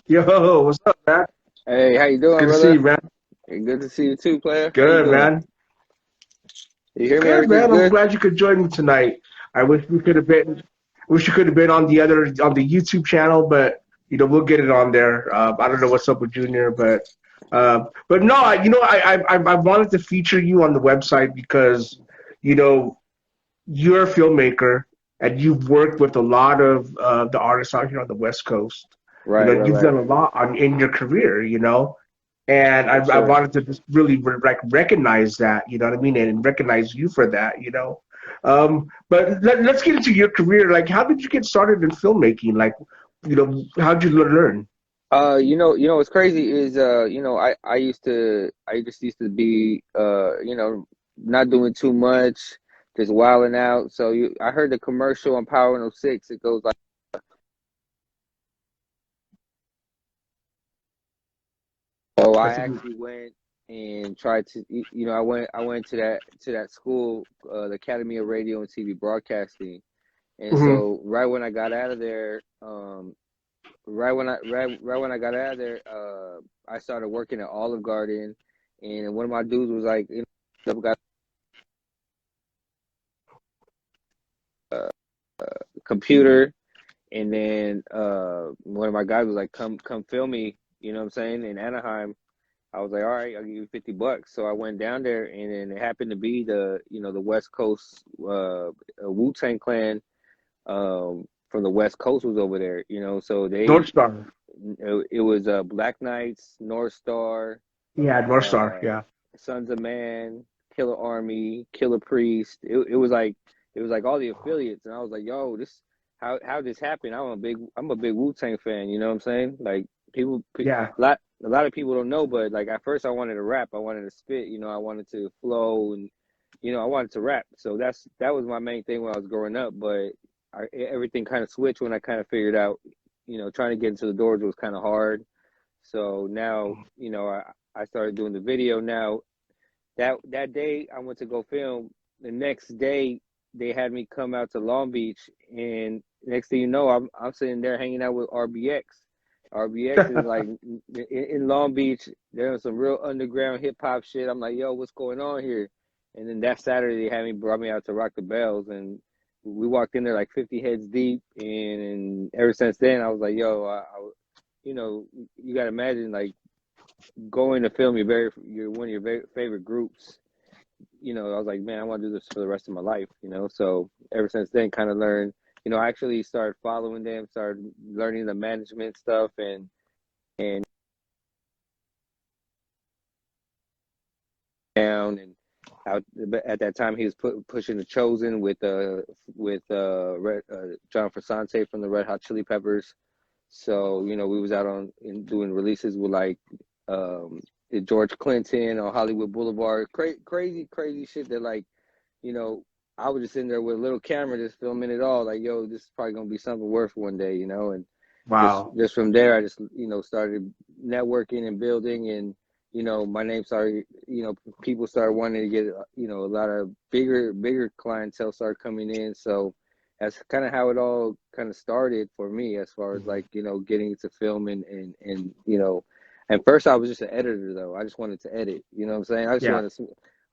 Yo, what's up, man? Hey, how you doing, Good to see you, brother? man. Hey, good to see you too, player. How you Good, doing? man. You hear me? Good, Everything's man. I'm good? glad you could join me tonight. I wish you could have been on the YouTube channel, but we'll get it on there. I don't know what's up with Junior, but no, I wanted to feature you on the website because you know you're a filmmaker and you've worked with a lot of the artists out here on the West Coast. Right, right, You've right. done a lot in your career, and Yes, I sir. wanted to just really recognize that, you know what I mean, and recognize you for that, But let's get into your career. Like, how did you get started in filmmaking? Like, how'd you learn? What's crazy is I just used to be not doing too much, just wilding out. I heard the commercial on Power 106. It goes like, oh, I That's a good. actually went and tried to, I went to that school, the Academy of Radio and TV Broadcasting. And Hmm. so right when I got out of there, right when I got out of there, I started working at Olive Garden, and one of my dudes was like, got a computer, and then one of my guys was like, come film me, you know what I'm saying, in Anaheim. I was like, all right, I'll give you $50. So I went down there, and then it happened to be the West Coast Wu-Tang Clan from the West Coast was over there, so North Star. it was Black Knights, North Star, Yeah, North Star. uh, Yeah. Sons of Man, Killer Army, Killer Priest. It was like all the affiliates, and I was like, yo, this how this happened? I'm a big Wu-Tang fan. You know what I'm saying? Like Yeah. a lot of people don't know, but like at first I wanted to rap, I wanted to spit, I wanted to flow, and I wanted to rap. So that was my main thing when I was growing up. But everything kind of switched when I kind of figured out, trying to get into the doors was kind of hard. So now, I started doing the video. Now that day I went to go film. The next day they had me come out to Long Beach, and next thing you know, I'm sitting there hanging out with RBX. RBX is like in Long Beach. They're on some real underground hip hop shit. I'm like, yo, what's going on here? And then that Saturday they had me brought me out to Rock the Bells, and we walked in there like 50 heads deep. And ever since then, I was like, yo, you got to imagine like going to film your one of your very favorite groups. I was like, man, I want to do this for the rest of my life. So ever since then, kind of learned. I actually started following them, started learning the management stuff, and down and out. At that time, he was pushing the Chosen with John Frusciante from the Red Hot Chili Peppers. So we was out doing releases with like um, George Clinton on Hollywood Boulevard. Crazy, crazy shit that like you know I was just in there with a little camera just filming it all. Like, yo, this is probably gonna be something worth one day, and Wow. just from there, I just started networking and building, and my name started. People started wanting to get a lot of bigger clientele started coming in. So that's kind of how it all kind of started for me, as far as like getting into film and. And first, I was just an editor, though. I just wanted to edit. You know what I'm saying? Yeah.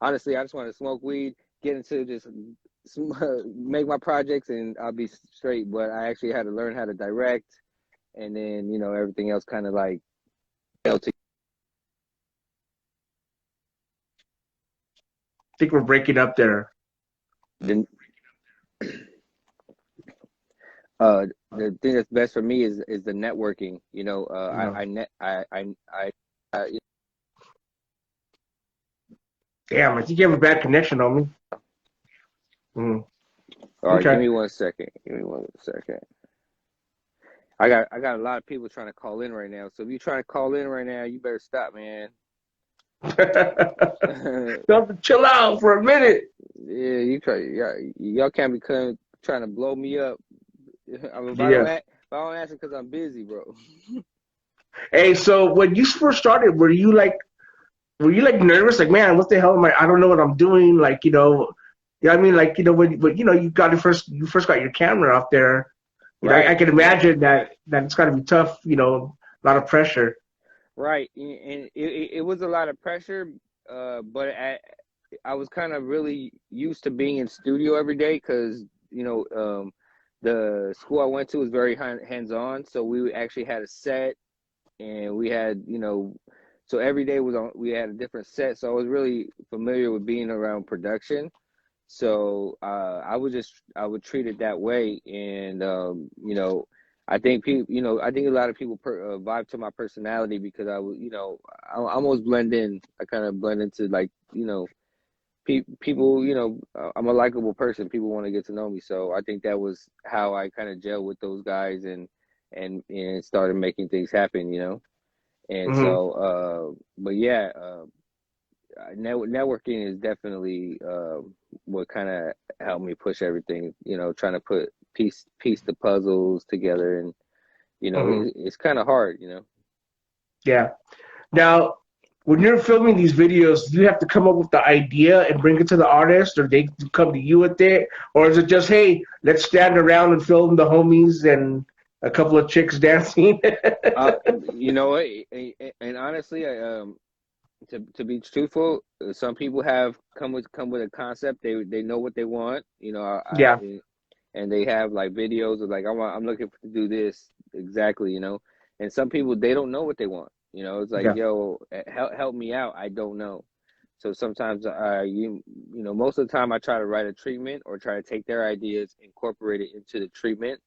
Honestly, I just wanted to smoke weed, get into just make my projects, and I'll be straight. But I actually had to learn how to direct, and then everything else kind of like fell to. I think we're breaking up there. The, the thing that's best for me is the networking. Yeah. I net I Damn, I think you have a bad connection on me. Mm. all right. Give Okay. me 1 second. Give me 1 second. I got a lot of people trying to call in right now. So if you're trying to call in right now, you better stop, man. You have to chill out for a minute. Yeah, y'all can't be trying to blow me up. I mean, Yeah. if I don't answer because I'm busy, bro. Hey, so when you first started, were you like nervous? Like, man, what the hell am I don't know what I'm doing. Like, I mean, like, when you first got your camera out there, I Right. can imagine that it's got to be tough, lot of pressure. Right, and it was a lot of pressure, but I was kind of really used to being in studio every day because the school I went to was very hands-on, so we actually had a set, and we had so every day we had a different set, so I was really familiar with being around production. So I would treat it that way, and I think people, I think a lot of people vibe to my personality because I almost blend in. I kind of blend into like people. I'm a likable person. People want to get to know me, so I think that was how I kind of gel with those guys and started making things happen. And Hmm. so, but yeah, networking is definitely what kind of helped me push everything. Trying to piece the puzzles together, and Hmm. it's kind of hard. Yeah. Now, when you're filming these videos, do you have to come up with the idea and bring it to the artist, or they come to you with it, or is it just, hey, let's stand around and film the homies and a couple of chicks dancing? You know what? And honestly, to be truthful, some people have come with a concept. They know what they want. Yeah. And they have like videos of like I'm looking to do this exactly. And some people they don't know what they want. It's like, Yeah. yo, help me out. I don't know. So sometimes most of the time I try to write a treatment or try to take their ideas, incorporate it into the treatment,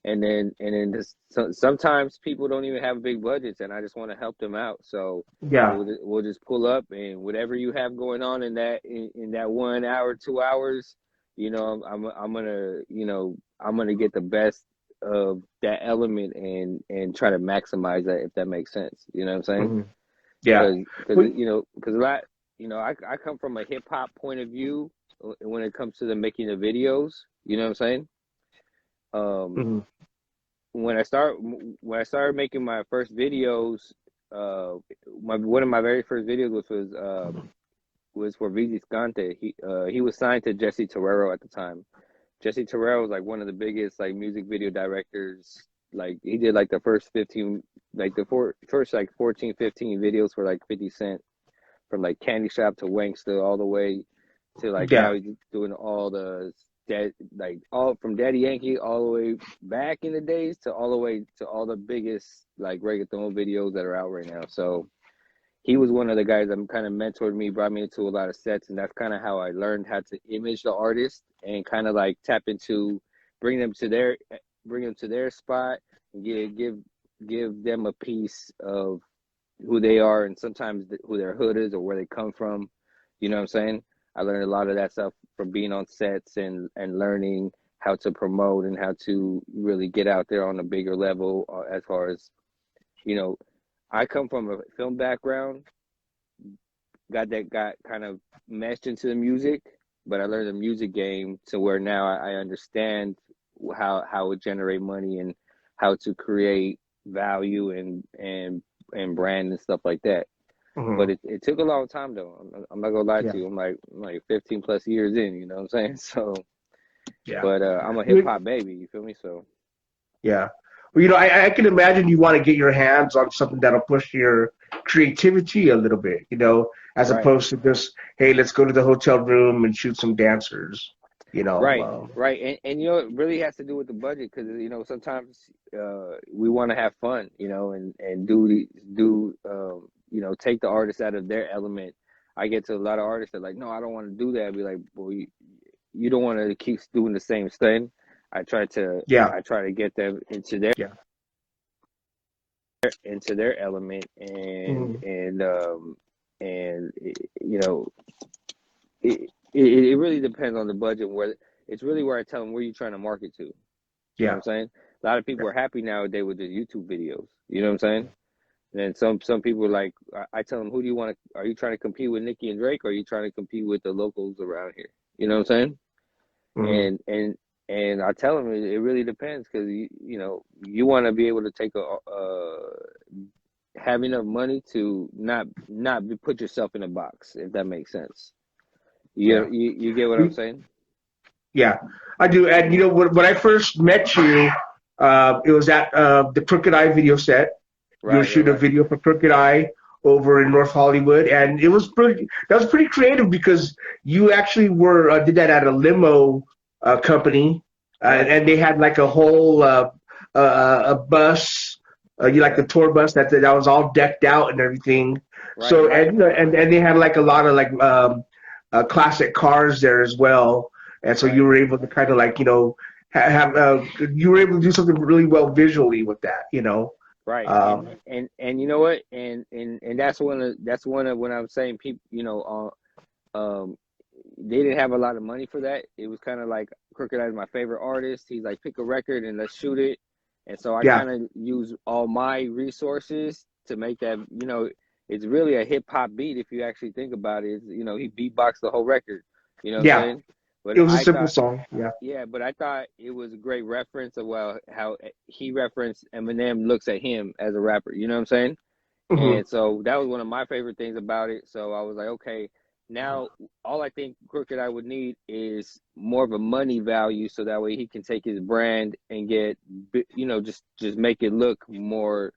and then sometimes people don't even have big budgets, and I just want to help them out. So Yeah. we'll just pull up, and whatever you have going on in that 1 hour, 2 hours, I'm gonna get the best of that element and try to maximize that, if that makes sense. You know what I'm saying? Hmm. Yeah. Well, Because a lot, I come from a hip hop point of view when it comes to the making of videos. You know what I'm saying? Um, mhm. when I started making my first videos, one of my very first videos was for Vizzy Scante. He was signed to Jesse Terrero at the time. Jesse Terrell was like one of the biggest like music video directors. Like he did like the first 15, like first like 14, 15 videos for like 50 Cent, from like Candy Shop to Wanksta all the way to like Yeah. now he's doing all the like all from Daddy Yankee all the way back in the days to all the way to all the biggest like reggaeton videos that are out right now. So he was one of the guys that kind of mentored me, brought me into a lot of sets, and that's kind of how I learned how to image the artist and kind of like tap into, bring them to their, bring them to their spot, and give them a piece of who they are, and sometimes who their hood is or where they come from. You know what I'm saying? I learned a lot of that stuff from being on sets and learning how to promote and how to really get out there on a bigger level, as far as you know I come from a film background, got kind of meshed into the music, but I learned the music game to where now I understand how to generate money and how to create value and brand and stuff like that. Hmm. But it took a long time though. I'm not gonna lie Yeah. to you. I'm like 15 plus years in. You know what I'm saying? So, Yeah. but I'm a hip hop baby. You feel me? So Yeah. Well, I can imagine you want to get your hands on something that'll push your creativity a little bit, as right. opposed to just, hey, let's go to the hotel room and shoot some dancers, you know. Right, right, and it really has to do with the budget because sometimes we want to have fun, and take the artist out of their element. I get to a lot of artists that are like, no, I don't want to do that. I'd be like, well, you don't want to keep doing the same thing. I try to Yeah. get them Yeah. into their element Hmm. and it really depends on the budget. Where it's really where I tell them where you're trying to market to. You know what Yeah. I'm saying? A lot of people Yeah. are happy nowadays with the YouTube videos. You know what I'm saying? And then some people are like, I tell them, who do you want to? Are you trying to compete with Nicki and Drake, or are you trying to compete with the locals around here? You know what I'm saying? Hmm. And I tell them it really depends because you want to be able to take have enough money to put yourself in a box, if that makes sense. Yeah. You get what I'm saying? Yeah, I do. And when I first met you, it was at the Crooked Eye video set. You'll Right, right, shoot a right, video for Crooked Eye over in North Hollywood, and it was pretty. That was pretty creative because you actually were did that at a limo company, right, and they had like a whole a bus, you like the tour bus that was all decked out and everything. right, So right, and they had like a lot of like classic cars there as well, and so you right. were able to kind of like have you were able to do something really well visually with that, you know. Right, Um, and you know what, and that's one of when I was saying people, they didn't have a lot of money for that. It was kind of like Crooked Eye is my favorite artist. He's like, pick a record and let's shoot it. And so I yeah, kind of use all my resources to make that. It's really a hip hop beat if you actually think about it. He beatboxed the whole record. You know what I'm yeah. saying? But It was a I simple thought song. Yeah. Yeah, but I thought it was a great reference of how he referenced Eminem looks at him as a rapper. You know what I'm saying? Hmm. And so that was one of my favorite things about it. So I was like, okay, now all I think Crooked Eye would need is more of a money value, so that way he can take his brand and get, just make it look more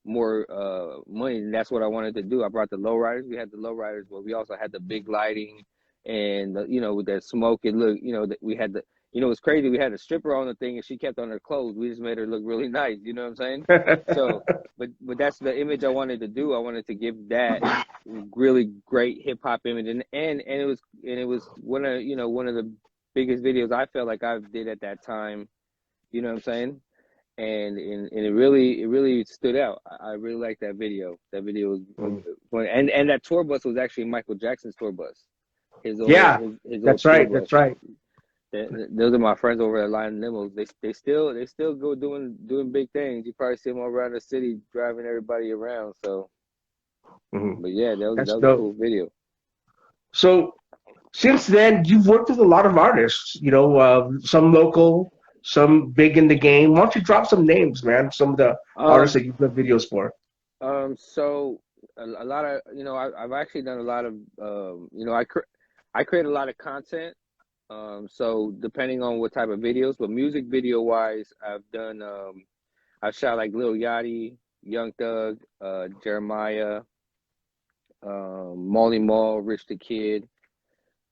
money. And that's what I wanted to do. I brought the lowriders. We had the lowriders, but we also had the big lighting and with that smoke. It looked, that we had the. It's crazy. We had a stripper on the thing, and she kept on her clothes. We just made her look really nice. You know what I'm saying? So, but that's the image I wanted to do. I wanted to give that really great hip hop image, and it was one of the biggest videos I felt like I did at that time. You know what I'm saying? And it really stood out. I really like that video. That video was and that tour bus was actually Michael Jackson's tour bus. His old Yeah, his old that's tour right. bus. That's right. Those are my friends over at Lion Limos. They still go doing big things. You probably see them all around the city driving everybody around. So, Hmm. but yeah, that That's was a dope. cool video. So since then, you've worked with a lot of artists. Some local, some big in the game. Why don't you drop some names, man? Some of the artists Um that you've done videos for. so a lot of I've actually done a lot of I create a lot of content. So depending on what type of videos, but music video wise, I've shot like Lil Yachty, Young Thug, Jeremiah, Molly Mall, Rich the Kid.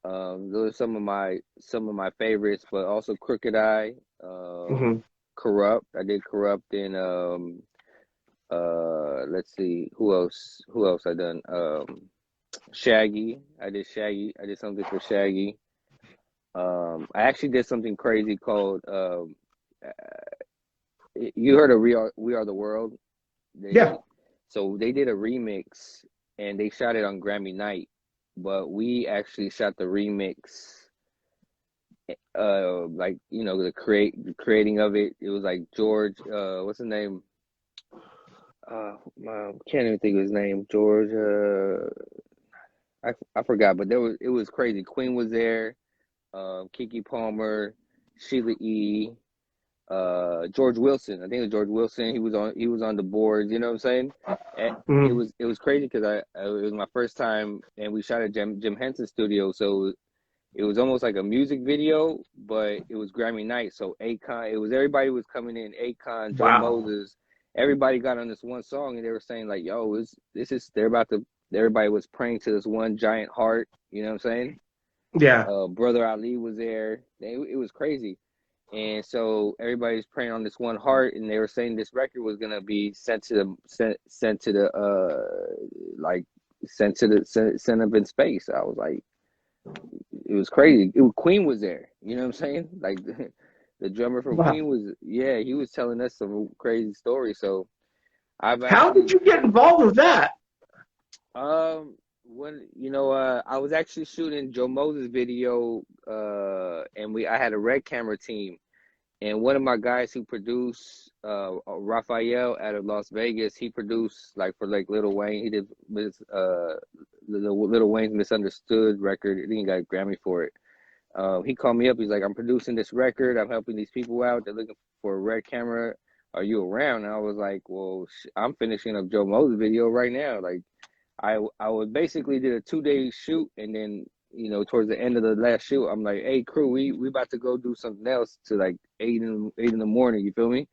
Those are some of my favorites, but also Crooked Eye, Hmm. Corrupt. I did Corrupt in let's see who else I done Shaggy. I did something for Shaggy. I actually did something crazy called you heard of We Are the World? Yeah. They did a remix and they shot it on Grammy night, but we actually shot the remix like the creating of it. It was like George what's his name? Can't even think of his name. George I forgot, but it was crazy. Queen was there, Kiki Palmer, Sheila E. George Wilson. I think it was George Wilson. He was on the boards. You know what I'm saying? It Hmm. was crazy because it was my first time, and we shot at Jim Henson's studio. So it was almost like a music video, but it was Grammy night. So Akon, it was everybody was coming in. Akon, Joe Wow. Moses, everybody got on this one song, and they were saying like, "Yo, this is they're about to." Everybody was praying to this one giant heart. You know what I'm saying? Yeah. Brother Ali was there. It was crazy. And so everybody's praying on this one heart, and they were saying this record was gonna be sent to the like sent up in space. I was like, it was crazy. Queen was there. You know what I'm saying? Like the drummer from Wow. Queen was, yeah, he was telling us some crazy stories. So I've How did actually you get involved with that? when I was actually shooting Joe Moses video, and I had a red camera team. And one of my guys who produced, Raphael out of Las Vegas, he produced like for like Lil Wayne. He did Lil Wayne's Misunderstood record. I think he got a Grammy for it. He called me up. He's like, I'm producing this record. I'm helping these people out. They're looking for a red camera. Are you around? And I was like, well, I'm finishing up Joe Moses video right now. Like, I would basically did a 2 day shoot, and then towards the end of the last shoot, I'm like, hey crew, we about to go do something else to like eight in the morning. You feel me?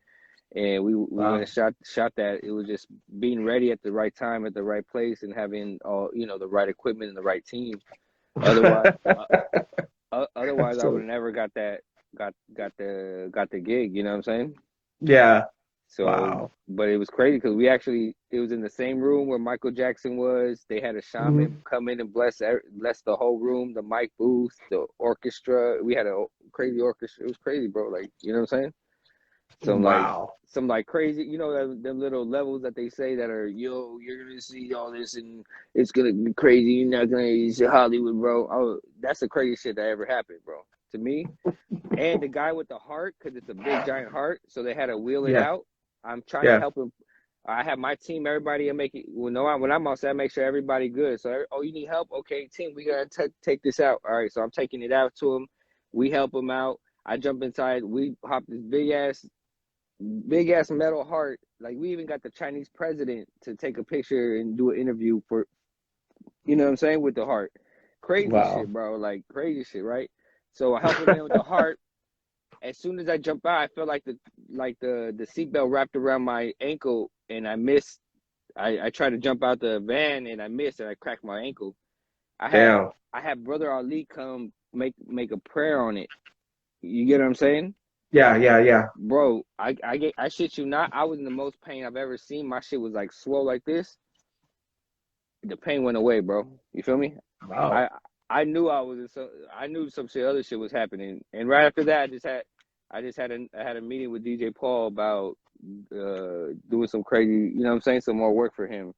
and we went Wow. and shot that. It was just being ready at the right time, at the right place, and having all, you know, the right equipment and the right team. Otherwise, otherwise I would So, have never got the gig. You know what I'm saying? yeah. So, Wow. but it was crazy because we actually, it was in the same room where Michael Jackson was. They had a shaman Mhm. come in and bless the whole room, the mic booth, the orchestra. We had a crazy orchestra. It was crazy, bro. Like, you know what I'm saying? Some like Wow. some like crazy, you know, them little levels that they say that are, yo, you're gonna see all this and it's gonna be crazy. You're not gonna see Hollywood, bro. Oh, that's the craziest shit that ever happened, bro, to me. And the guy with the heart, because it's a big giant heart, so they had to wheel it Yeah. out. I'm trying to Yeah. help him. I have my team, everybody, and make it. Well, no, when I'm outside, I make sure everybody good. So, oh, you need help? Okay, team, we gotta take this out. All right, so I'm taking it out to him. We help him out. I jump inside. We hop this big ass metal heart. Like, we even got the Chinese president to take a picture and do an interview for, you know what I'm saying, with the heart. Crazy Wow. shit, bro. Like, crazy shit, right? So I help him in with the heart. As soon as I jump out, I felt like the seatbelt wrapped around my ankle, and I missed. I tried to jump out the van, and I missed, and I cracked my ankle. I had Damn. I had Brother Ali come make a prayer on it. You get what I'm saying, Yeah. Yeah. Yeah. bro? I shit you not. I was in the most pain I've ever seen. My shit was like swole like this. The pain went away, bro. You feel me? Wow. I I knew I was in some. I knew some shit, other shit was happening, and right after that, I had a meeting with DJ Paul about doing some crazy, you know what I'm saying, some more work for him.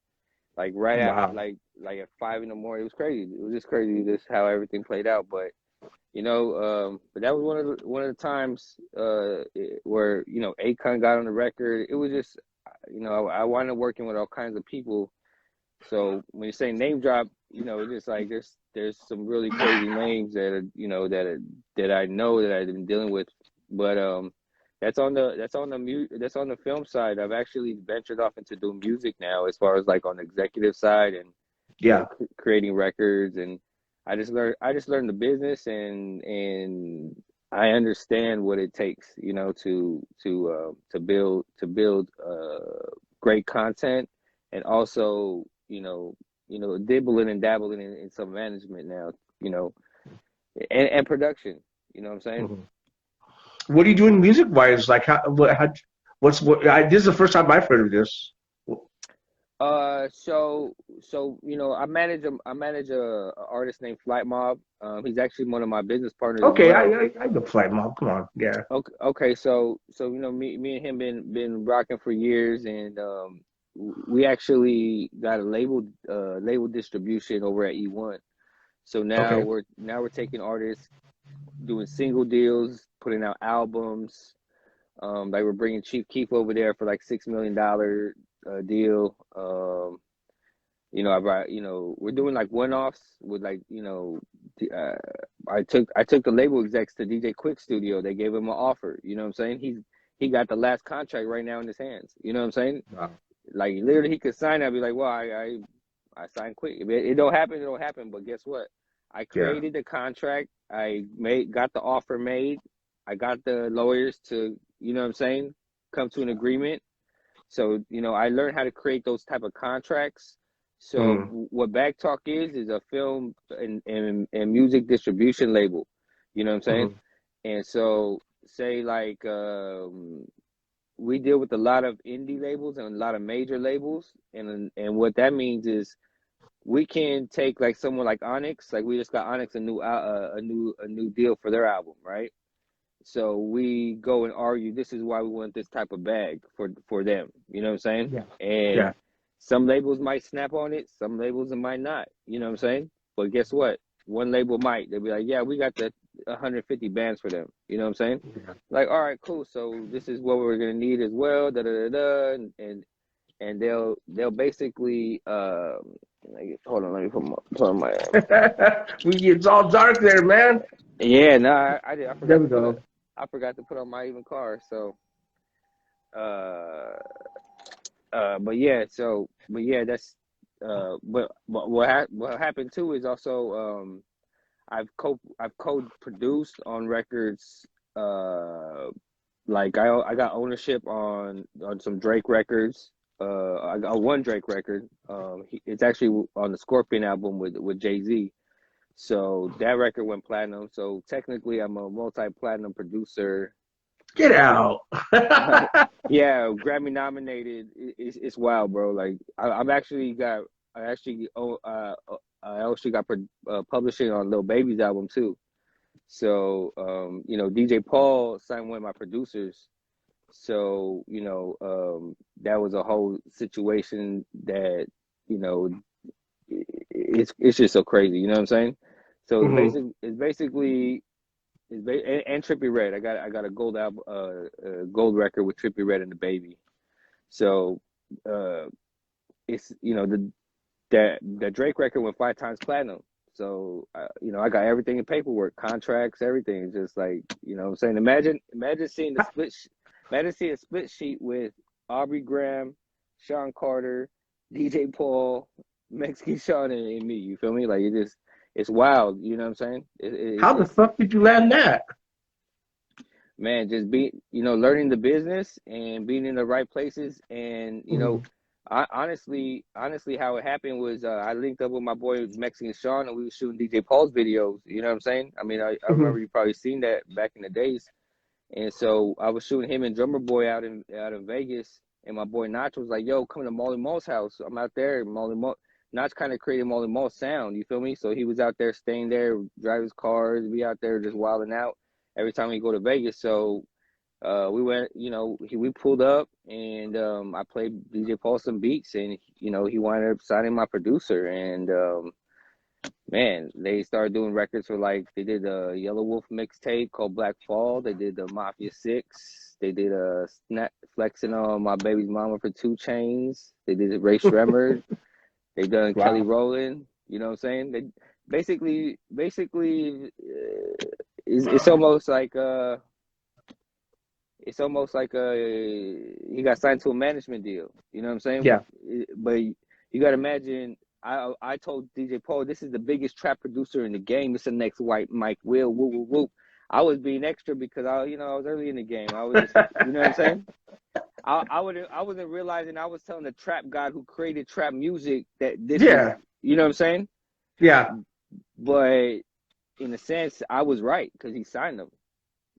Like right at Wow. at 5 in the morning, it was crazy. It was just crazy, just how everything played out. But you know, but that was one of the times where, you know, Akon got on the record. It was just, you know, I wound up working with all kinds of people. So when you say name drop, you know, it's just like there's some really crazy names that are, you know, that I know that I've been dealing with. But that's on the film side. I've actually ventured off into doing music now, as far as like on the executive side, and you know, Yeah. creating records. And I just learned the business, and I understand what it takes, you know, to build great content, and also, you know, dibbling and dabbling in some management now, you know, and production. You know what I'm saying? Mhm. What are you doing music wise? Like this is the first time I've heard of this. So you know, I manage a artist named Flight Mob. He's actually one of my business partners as Okay, well. I the flight mom. Come on. Yeah. Okay, so you know, me and him been rocking for years, and we actually got a label distribution over at E1. So Okay. now we're taking artists, doing single deals, putting out albums. Like, we're bringing Chief Keef over there for like $6 million deal. You know, you know, we're doing like one offs with, like, you know, uh, I took the label execs to DJ Quick Studio. They gave him an offer. You know what I'm saying? He got the last contract right now in his hands. You know what I'm saying? Wow. Like, literally, he could sign. I'd be like, well, I signed quick. If it don't happen, it don't happen. But guess what? I Yeah. created the contract. Got the offer made. I got the lawyers to, you know what I'm saying, come to an agreement. So, you know, I learned how to create those type of contracts. So Mm. what Back Talk is a film and music distribution label. You know what I'm saying? Mm. And so, say like, we deal with a lot of indie labels and a lot of major labels, and what that means is we can take like someone like Onyx. Like, we just got Onyx a new deal for their album, right? So we go and argue, this is why we want this type of bag for them. You know what I'm saying? Yeah. And Yeah. some labels might snap on it, some labels might not. You know what I'm saying? But guess what? One label might. They'll be like, yeah, we got the 150 bands for them. You know what I'm saying? Yeah. Like, all right, cool. So this is what we're gonna need as well. Da da da da. And they'll basically like, hold on, let me put on my It's all dark there, man. yeah, no, I did. There we go. I forgot to put on my even car. So uh but yeah, that's but what happened too is also, I've co produced on records, uh like I got ownership on some Drake records. I got one Drake record. It's actually on the Scorpion album with Jay-Z. So that record went platinum. So technically, I'm a multi-platinum producer. Get out. Yeah, Grammy nominated. It's wild, bro. Like I've actually got I actually I actually got publishing on Lil Baby's album too. So you know, DJ Paul signed one of my producers. So you know, that was a whole situation that you know it's just so crazy. You know what I'm saying? So Hmm. it's basically and Trippie Redd. I got a gold album, gold record with Trippie Redd and the Baby. So uh, it's you know the Drake record went 5 times platinum. So you know I got everything in paperwork, contracts, everything. It's just like you know what I'm saying. Imagine seeing the imagine seeing a split sheet with Aubrey Graham, Sean Carter, DJ Paul, Mexican Sean, and me. You feel me? Like it's wild. You know what I'm saying? How the fuck did you land that? Man, just be you know learning the business and being in the right places and you know Hmm. honestly how it happened was I linked up with my boy Mexican Sean and we were shooting DJ Paul's videos, you know what I'm saying? I mean I Hmm. remember you probably seen that back in the days, and so I was shooting him and Drummer Boy out in Vegas, and my boy Nach was like, yo, come to Molly Mall's house. I'm out there. Molly Mall. Nach kind of created Molly Mall sound, you feel me? So he was out there staying there, drive his cars, be out there just wilding out every time we go to Vegas. So we went, you know, we pulled up and I played DJ Paul some beats, and you know he wound up signing my producer, and man, they started doing records for like they did a Yellow Wolf mixtape called Black Fall. They did the Mafia 6. They did a snap flexing on my baby's mama for 2 Chains. They did Ray Shremmerd. They done Kelly Wow. Rowland. You know what I'm saying? They basically it's almost like he got signed to a management deal. You know what I'm saying? Yeah. But you got to imagine. I told DJ Paul this is the biggest trap producer in the game. It's the next white Mike Will. Whoop whoop whoop. I was being extra because I was early in the game. I was just you know what I'm saying. I wasn't realizing I was telling the trap god who created trap music that this was Yeah. you know what I'm saying. Yeah. But in a sense, I was right because he signed them.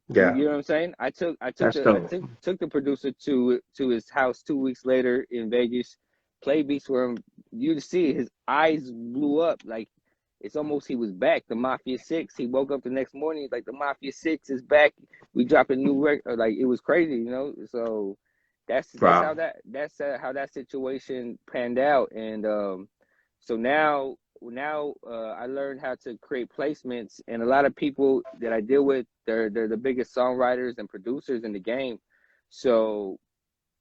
Yeah. You know what I'm saying? That's dope. Took the producer to his house 2 weeks later in Vegas, played beats for him. You see his eyes blew up like it's almost he was back. The Mafia 6. He woke up the next morning like the Mafia 6 is back. We dropped a new record. Like it was crazy, you know. So Wow. that's how that situation panned out, and so now I learned how to create placements, and a lot of people that I deal with, they're the biggest songwriters and producers in the game. So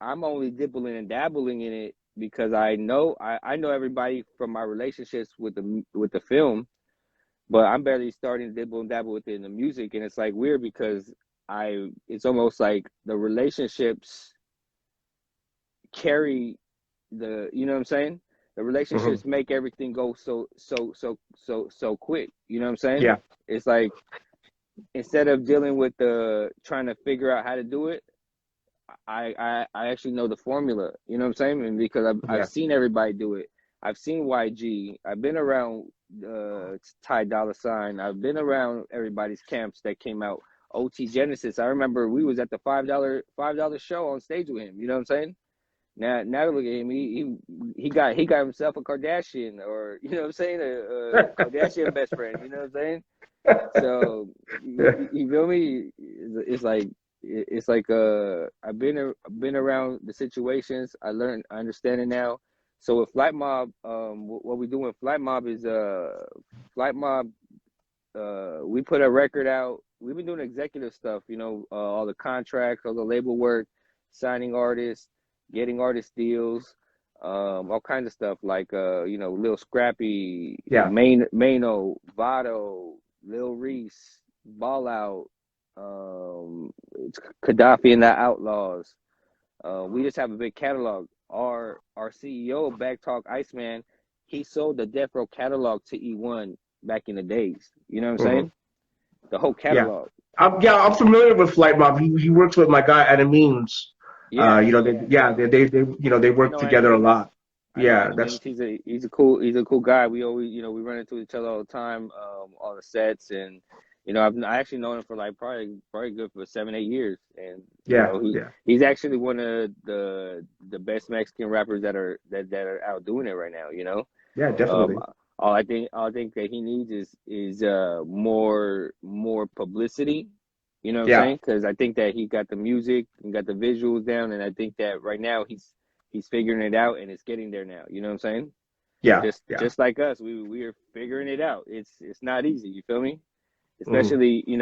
I'm only dibbling and dabbling in it because I know everybody from my relationships with the film, but I'm barely starting to dibble and dabble with it in the music, and it's like weird because it's almost like the relationships carry you know what I'm saying? The Hmm. relationships make everything go so quick. You know what I'm saying? Yeah. It's like instead of dealing with the trying to figure out how to do it, I actually know the formula. You know what I'm saying? And because I've Yeah. seen everybody do it. I've seen YG. I've been around Ty Dolla Sign. I've been around everybody's camps that came out. OT Genesis. I remember we was at the $5 show on stage with him. You know what I'm saying? Now look at him. He got himself a Kardashian, or you know what I'm saying, a Kardashian best friend. You know what I'm saying? So you feel me? It's like I've been around the situations. I understand it now. So with Flight Mob, what we do with Flight Mob is Flight Mob. We put a record out. We've been doing executive stuff. You know, all the contracts, all the label work, signing artists, getting artist deals, all kinds of stuff like you know, Lil Scrappy, Yeah. Mano, Vado, Lil Reese, Ball Out, it's Gaddafi and the Outlaws. We just have a big catalog. Our CEO, Backtalk Iceman, he sold the Death Row catalog to E1 back in the days. You know what I'm Hmm. saying? The whole Yeah. catalog. Yeah, I'm familiar with Flight Mob. He works with my guy Means. Yeah, You know, yeah, they I work know together a Means. lot. I know Yeah, Means. He's a cool guy. We always, we run into each other all the time, on the sets, and I actually known him for like probably good for 7 8 years, and yeah, yeah, he's actually one of the best Mexican rappers that are out doing it right now. yeah, Um, definitely. all I think that he needs is more publicity. You know what I'm Yeah, saying? Because I think that he got the music and got the visuals down, and I think that right now he's figuring it out, and it's getting there now. You know what I'm saying? yeah, Just yeah. just like us, we are figuring it out. It's not easy. You feel me? Mm,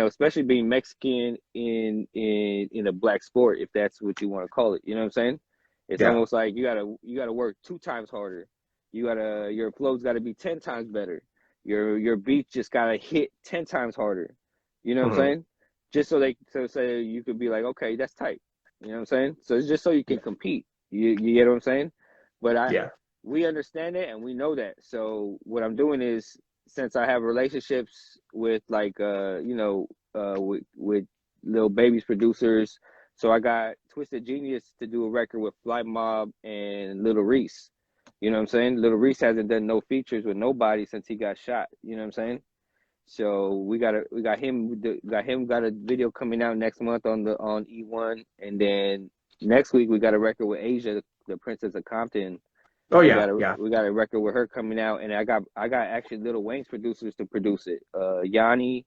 Especially being Mexican in a black sport, if that's what you want to call it. You know what I'm saying? It's yeah. almost like you gotta work 2 times harder. Your flow's gotta be 10 times better. Your beat just gotta hit 10 times harder. You know what I'm Mm, saying? Just so you could be like, okay, that's tight. You know what I'm saying? So it's just so you can yeah, compete. You get what I'm saying? But yeah. we understand it and we know that. So what I'm doing is, since I have relationships with like with little babies producers, so I got Twisted Genius to do a record with Fly Mob and Little Reese. You know what I'm saying? Little Reese hasn't done no features with nobody since he got shot. You know what I'm saying? So we got a video coming out next month on E1, and then next week we got a record with Asia, the Princess of Compton. Oh we yeah, got a yeah. we got a record with her coming out, and I got actually Lil Wayne's producers to produce it. Yanni,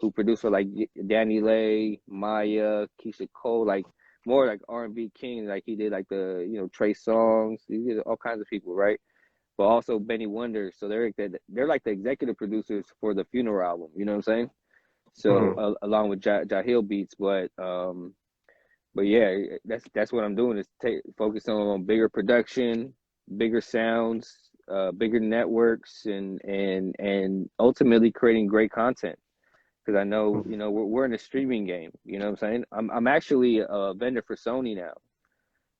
who produced for like Danny Lay, Maya, Keisha Cole, like more like R&B king. Like he did like the Trey songs. He did all kinds of people, right? But also Benny Wonder. So they're like the executive producers for the Funeral album. You know what I'm saying? So Mm, along with Jahil Beats, but yeah, that's what I'm doing is focus on bigger production, bigger sounds, bigger networks, and ultimately creating great content. Because I know mm. we're in a streaming game. You know what I'm saying? I'm actually a vendor for Sony now.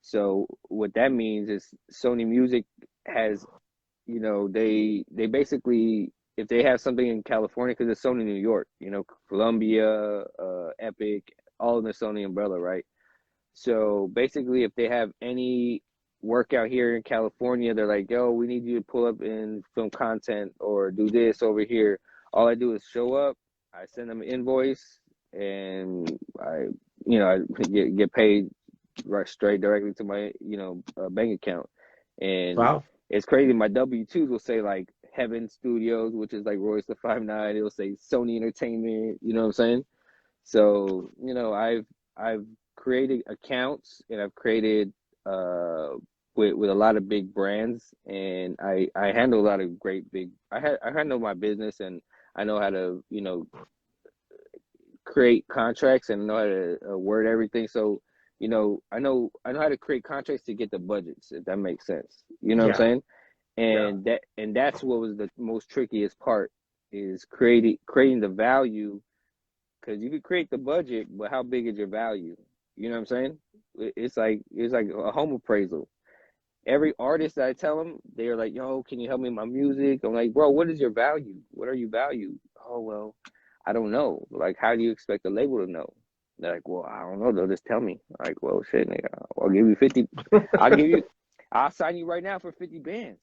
So what that means is Sony Music has they basically, if they have something in California, because it's Sony New York, Columbia, Epic, all in the Sony umbrella, right? So basically, if they have any work out here in California, they're like, yo, we need you to pull up and film content or do this over here. All I do is show up, I send them an invoice, and I get paid right straight directly to my, bank account. And Wow. it's crazy. My W-2s will say like Heaven Studios, which is like Royce the 5'9". It'll say Sony Entertainment. You know what I'm saying? So, I've created accounts, and I've created uh with a lot of big brands, and I handle a lot of great big I handle my business, and I know how to, create contracts, and know how to word everything. So, I know how to create contracts to get the budgets, if that makes sense. You know what I'm Yeah, saying? yeah, And that's what was the most trickiest part, is creating the value, because you could create the budget, but how big is your value? You know what I'm saying? It's like a home appraisal. Every artist that I tell them, they're like, "Yo, can you help me with my music?" I'm like, "Bro, what is your value? What are you valued?" "Oh, well, I don't know." Like, how do you expect the label to know? They're like, "Well, I don't know. They'll just tell me." I'm like, "Well, shit, nigga, I'll give you 50. I'll give you. I'll sign you right now for 50 bands."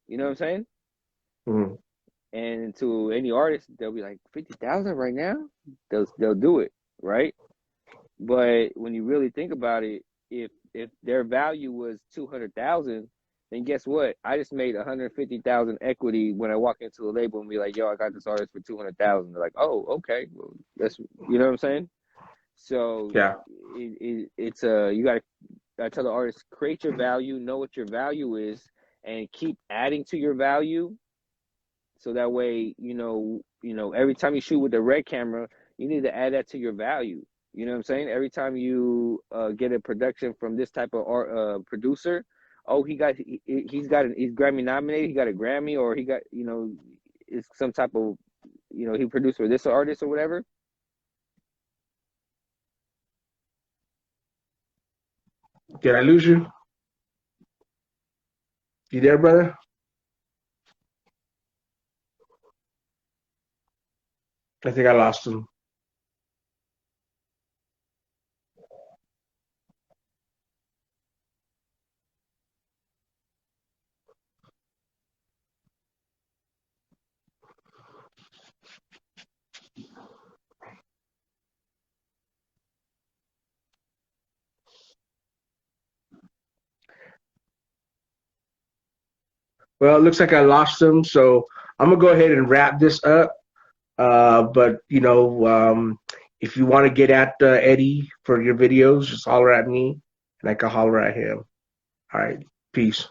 You know what I'm saying? mm, And to any artist, they'll be like, 50,000 right now. They'll do it, right? But when you really think about it, if their value was 200,000, then guess what? I just made 150,000 equity when I walk into a label and be like, "Yo, I got this artist for 200,000." They're like, "Oh, okay, well, that's you know what I'm saying." So yeah, it's you got to, I tell the artist, create your value, know what your value is, and keep adding to your value. So that way, every time you shoot with the red camera, you need to add that to your value. You know what I'm saying? Every time you get a production from this type of producer, oh, he's Grammy nominated, he got a Grammy, or he got, it's some type of, he produced for this artist or whatever. did I lose you? You there, brother? I think I lost him. Well, it looks like I lost him, so I'm gonna go ahead and wrap this up. But if you want to get at Eddie for your videos, just holler at me, and I can holler at him. All right, peace.